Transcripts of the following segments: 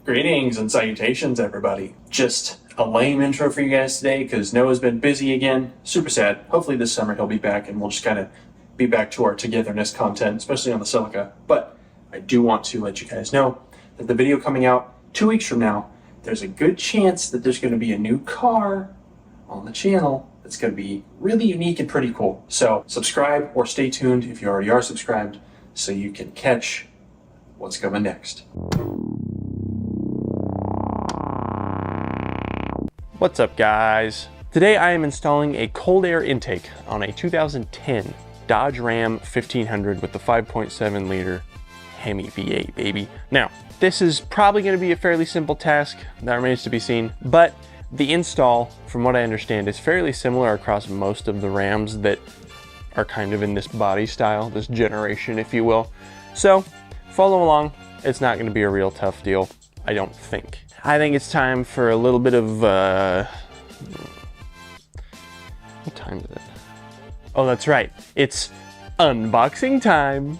Greetings and salutations, everybody. Just a lame intro for you guys today because Noah's been busy again. Super sad. Hopefully this summer he'll be back and we'll just kind of be back to our togetherness content, especially on the Celica. But I do want to let you guys know that the video coming out 2 weeks from now, there's a good chance that there's going to be a new car on the channel that's going to be really unique and pretty cool. So subscribe or stay tuned if you already are subscribed so you can catch what's coming next. What's up, guys? Today I am installing a cold air intake on a 2010 Dodge Ram 1500 with the 5.7 liter HEMI V8, baby. Now, this is probably going to be a fairly simple task, that remains to be seen, but the install, from what I understand, is fairly similar across most of the Rams that are kind of in this body style, this generation, if you will. So, follow along. It's not going to be a real tough deal, I don't think. I think it's time for a little bit of, what time is it? Oh, that's right. It's unboxing time.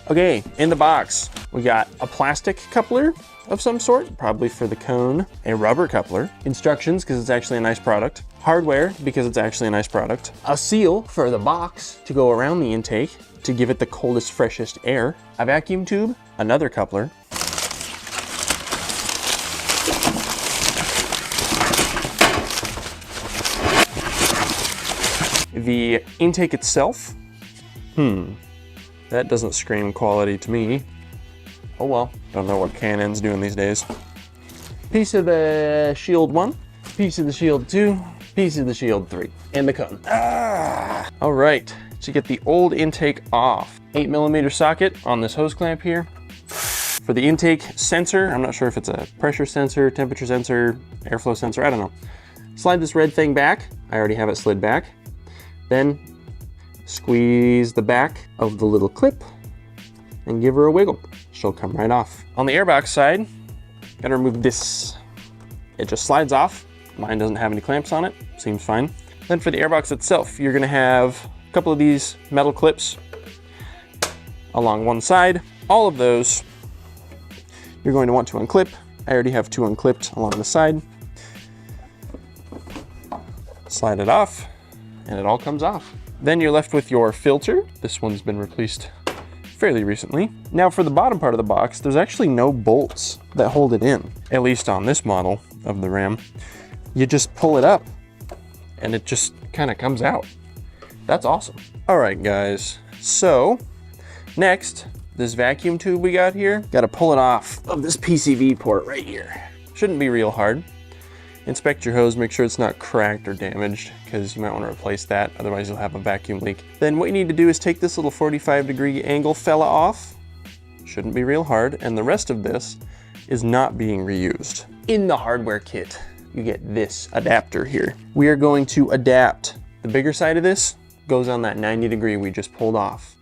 Okay, in the box, we got a plastic coupler of some sort, probably for the cone, a rubber coupler, instructions, because it's actually a nice product, hardware, because it's actually a nice product, a seal for the box to go around the intake to give it the coldest, freshest air, a vacuum tube, another coupler, the intake itself, that doesn't scream quality to me. Oh well, don't know what Canon's doing these days. Piece of the shield 1, piece of the shield 2, piece of the shield 3, and the cone. All right, to get the old intake off, 8mm socket on this hose clamp here. For the intake sensor, I'm not sure if it's a pressure sensor, temperature sensor, airflow sensor, I don't know. Slide this red thing back. I already have it slid back. Then squeeze the back of the little clip and give her a wiggle. She'll come right off. On the airbox side, gotta remove this. It just slides off. Mine doesn't have any clamps on it, seems fine. Then for the airbox itself, you're gonna have a couple of these metal clips along one side. All of those you're going to want to unclip. I already have 2 unclipped along the side. Slide it off, and it all comes off. Then you're left with your filter. This one's been replaced fairly recently. Now for the bottom part of the box, there's actually no bolts that hold it in, at least on this model of the Ram. You just pull it up and it just kind of comes out. That's awesome. All right, guys. So next, this vacuum tube we got here, got to pull it off of this PCV port right here. Shouldn't be real hard. Inspect your hose, make sure it's not cracked or damaged, because you might want to replace that, otherwise you'll have a vacuum leak. Then what you need to do is take this little 45-degree angle fella off. Shouldn't be real hard, and the rest of this is not being reused. In the hardware kit, you get this adapter here. We are going to adapt. The bigger side of this goes on that 90-degree we just pulled off.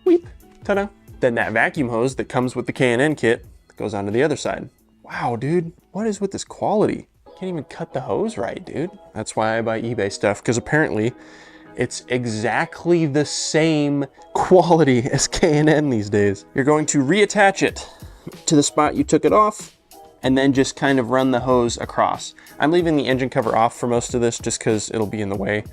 Weep, ta-da. Then that vacuum hose that comes with the K&N kit goes onto the other side. Wow, dude, what is with this quality? Can't even cut the hose right, dude. That's why I buy eBay stuff, because apparently it's exactly the same quality as K&N these days. You're going to reattach it to the spot you took it off, and then just kind of run the hose across. I'm leaving the engine cover off for most of this just because it'll be in the way,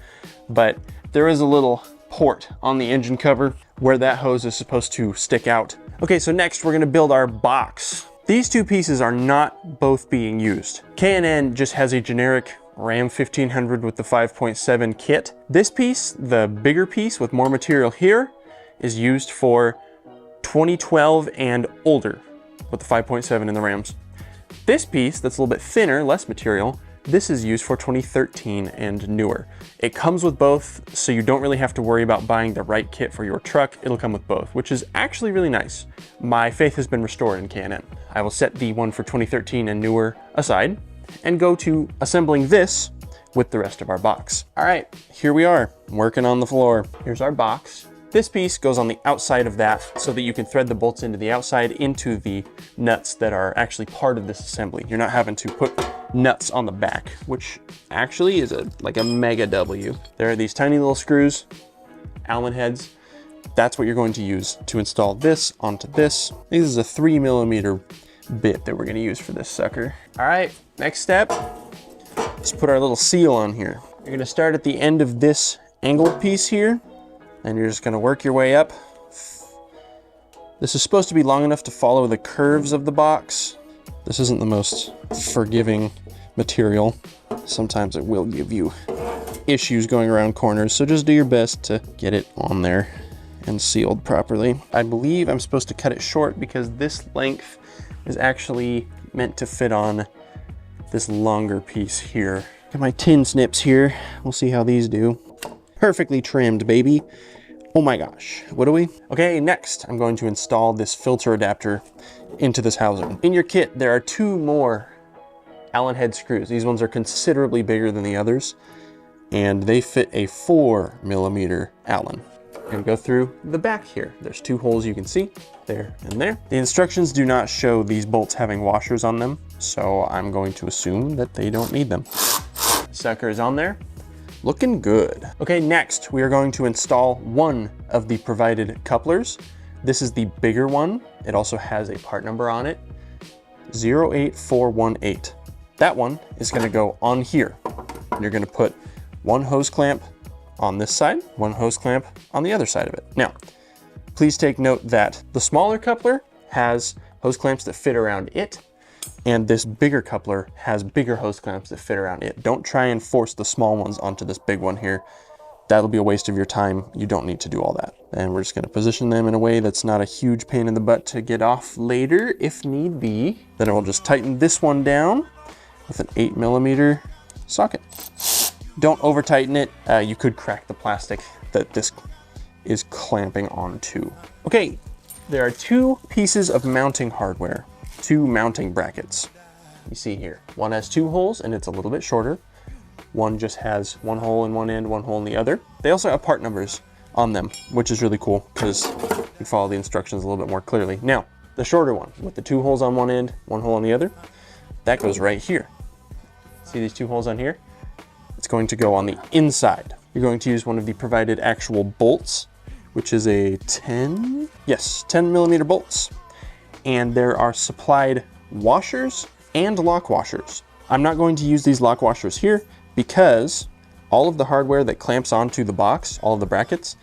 but there is a little port on the engine cover where that hose is supposed to stick out. Okay, so next we're gonna build our box. These 2 pieces are not both being used. K&N just has a generic Ram 1500 with the 5.7 kit. This piece, the bigger piece with more material here, is used for 2012 and older with the 5.7 in the Rams. This piece, that's a little bit thinner, less material, this is used for 2013 and newer. It comes with both, so you don't really have to worry about buying the right kit for your truck. It'll come with both, which is actually really nice. My faith has been restored in K&N. I will set the one for 2013 and newer aside and go to assembling this with the rest of our box. All right, here we are, working on the floor. Here's our box. This piece goes on the outside of that so that you can thread the bolts into the outside into the nuts that are actually part of this assembly. You're not having to put nuts on the back, which actually is like a mega W. There are these tiny little screws, Allen heads, That's what you're going to use to install this onto this. This is a 3mm bit that we're gonna use for this sucker. All right, next step, let's put our little seal on here. You're gonna start at the end of this angled piece here, and you're just gonna work your way up. This is supposed to be long enough to follow the curves of the box. This isn't the most forgiving material. Sometimes it will give you issues going around corners, so just do your best to get it on there and sealed properly. I believe I'm supposed to cut it short because this length is actually meant to fit on this longer piece here. Got my tin snips here. We'll see how these do. Perfectly trimmed, baby. Oh my gosh, what do we? Okay, next I'm going to install this filter adapter into this housing. In your kit, there are 2 more Allen head screws. These ones are considerably bigger than the others, and they fit a 4mm Allen. And go through the back here. There's 2 holes you can see, there and there. The instructions do not show these bolts having washers on them, so I'm going to assume that they don't need them. Sucker is on there, looking good. Okay, next we are going to install one of the provided couplers. This is the bigger one. It also has a part number on it, 08418. That one is gonna go on here. And you're gonna put 1 hose clamp on this side, 1 hose clamp on the other side of it. Now, please take note that the smaller coupler has hose clamps that fit around it, and this bigger coupler has bigger hose clamps that fit around it. Don't try and force the small ones onto this big one here. That'll be a waste of your time. You don't need to do all that. And we're just gonna position them in a way that's not a huge pain in the butt to get off later if need be. Then we'll just tighten this one down with an 8mm socket. Don't over tighten it. You could crack the plastic that this is clamping onto. Okay, there are 2 pieces of mounting hardware, 2 mounting brackets. You see here, one has 2 holes and it's a little bit shorter. One just has 1 hole in one end, 1 hole in the other. They also have part numbers on them, which is really cool because you can follow the instructions a little bit more clearly. Now, the shorter one with the 2 holes on one end, 1 hole on the other, that goes right here. See these 2 holes on here? It's going to go on the inside. You're going to use one of the provided actual bolts, which is a 10mm bolts. And there are supplied washers and lock washers. I'm not going to use these lock washers here because all of the hardware that clamps onto the box, all of the brackets,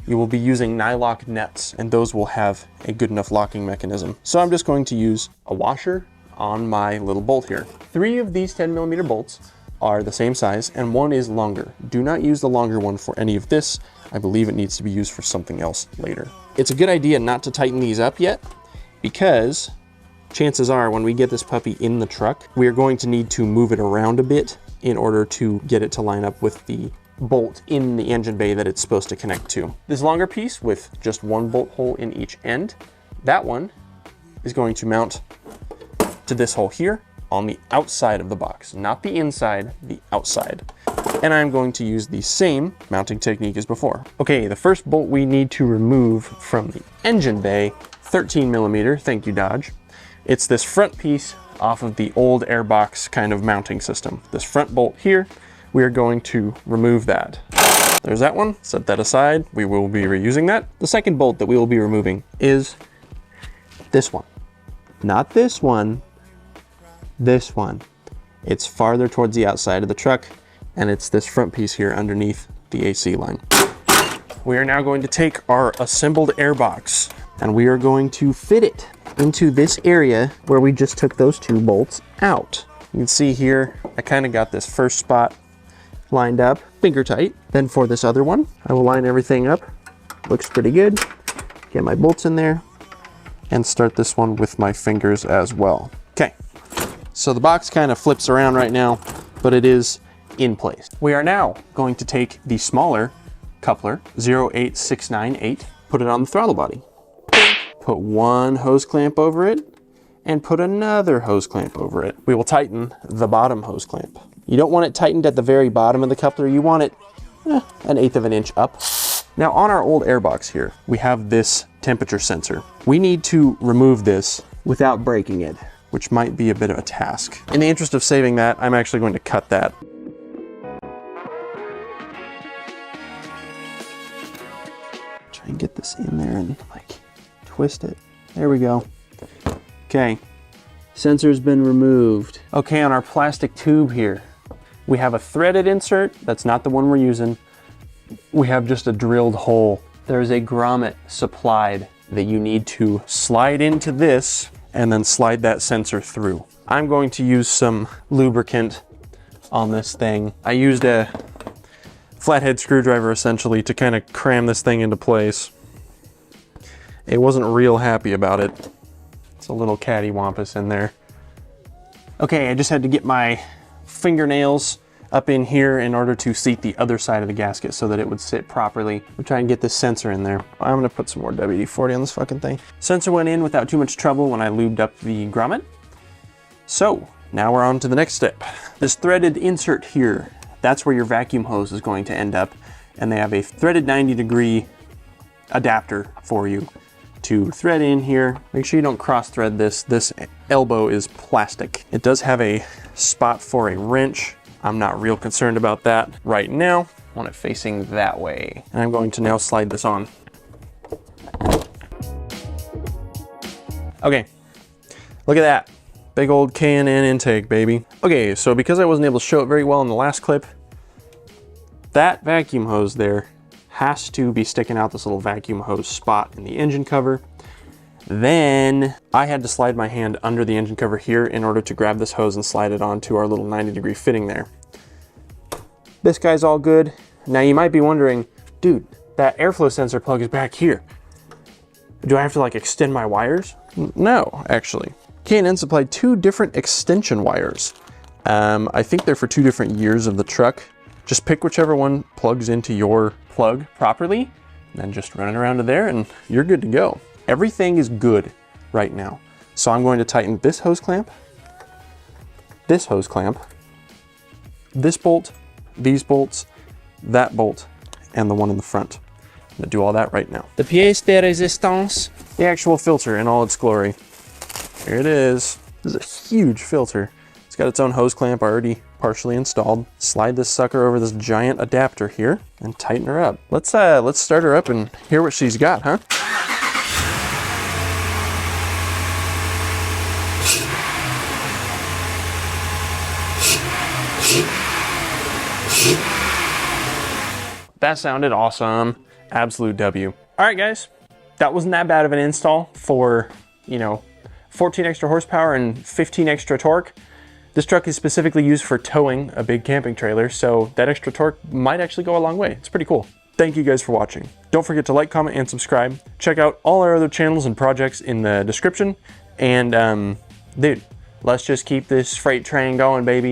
you will be using nylock nuts, and those will have a good enough locking mechanism. So I'm just going to use a washer on my little bolt here. 3 of these 10mm bolts are the same size and 1 is longer. Do not use the longer one for any of this. I believe it needs to be used for something else later. It's a good idea not to tighten these up yet because chances are when we get this puppy in the truck, we are going to need to move it around a bit in order to get it to line up with the bolt in the engine bay that it's supposed to connect to. This longer piece with just 1 bolt hole in each end, that one is going to mount to this hole here on the outside of the box, not the inside, the outside. And I'm going to use the same mounting technique as before. Okay, the first bolt we need to remove from the engine bay, 13mm, thank you Dodge. It's this front piece off of the old airbox kind of mounting system. This front bolt here, we are going to remove that. There's that one, set that aside. We will be reusing that. The second bolt that we will be removing is this one. Not this one, this one. It's farther towards the outside of the truck, and it's this front piece here underneath the AC line. We are now going to take our assembled airbox and we are going to fit it into this area where we just took those 2 bolts out. You can see here, I kind of got this first spot lined up, finger tight. Then for this other one, I will line everything up. Looks pretty good. Get my bolts in there and start this one with my fingers as well. Okay, so the box kind of flips around right now, but it is in place. We are now going to take the smaller coupler, 08698, put it on the throttle body. Put 1 hose clamp over it and put another hose clamp over it. We will tighten the bottom hose clamp. You don't want it tightened at the very bottom of the coupler. You want it 1/8 of an inch up. Now on our old airbox here, we have this temperature sensor. We need to remove this without breaking it, which might be a bit of a task. In the interest of saving that, I'm actually going to cut that. Try and get this in there and like twist it. There we go. Okay, sensor's been removed. Okay, on our plastic tube here, we have a threaded insert. That's not the one we're using. We have just a drilled hole. There's a grommet supplied that you need to slide into this and then slide that sensor through. I'm going to use some lubricant on this thing. I used a flathead screwdriver essentially to kind of cram this thing into place. It wasn't real happy about it. It's a little cattywampus in there. Okay, I just had to get my fingernails up in here in order to seat the other side of the gasket so that it would sit properly. We'll try and get this sensor in there. I'm gonna put some more WD-40 on this fucking thing. Sensor went in without too much trouble when I lubed up the grommet. So now we're on to the next step. This threaded insert here, that's where your vacuum hose is going to end up. And they have a threaded 90-degree adapter for you to thread in here. Make sure you don't cross thread this. This elbow is plastic. It does have a spot for a wrench. I'm not real concerned about that right now. I want it facing that way. And I'm going to now slide this on. Okay, look at that. Big old K&N intake, baby. Okay, so because I wasn't able to show it very well in the last clip, that vacuum hose there has to be sticking out this little vacuum hose spot in the engine cover. Then I had to slide my hand under the engine cover here in order to grab this hose and slide it onto our little 90-degree fitting there. This guy's all good. Now you might be wondering, dude, that airflow sensor plug is back here. Do I have to like extend my wires? No, actually. K&N supplied 2 different extension wires. I think they're for 2 different years of the truck. Just pick whichever one plugs into your plug properly, and then just run it around to there and you're good to go. Everything is good right now. So I'm going to tighten this hose clamp, this hose clamp, this bolt, these bolts, that bolt, and the one in the front. I'm gonna do all that right now. The pièce de résistance, the actual filter in all its glory. Here it is. This is a huge filter. It's got its own hose clamp already partially installed. Slide this sucker over this giant adapter here and tighten her up. Let's start her up and hear what she's got, huh? That sounded awesome. Absolute W. All right, guys, that wasn't that bad of an install for, 14 extra horsepower and 15 extra torque. This truck is specifically used for towing a big camping trailer, so that extra torque might actually go a long way. It's pretty cool. Thank you guys for watching. Don't forget to like, comment, and subscribe. Check out all our other channels and projects in the description. And dude, let's just keep this freight train going, baby.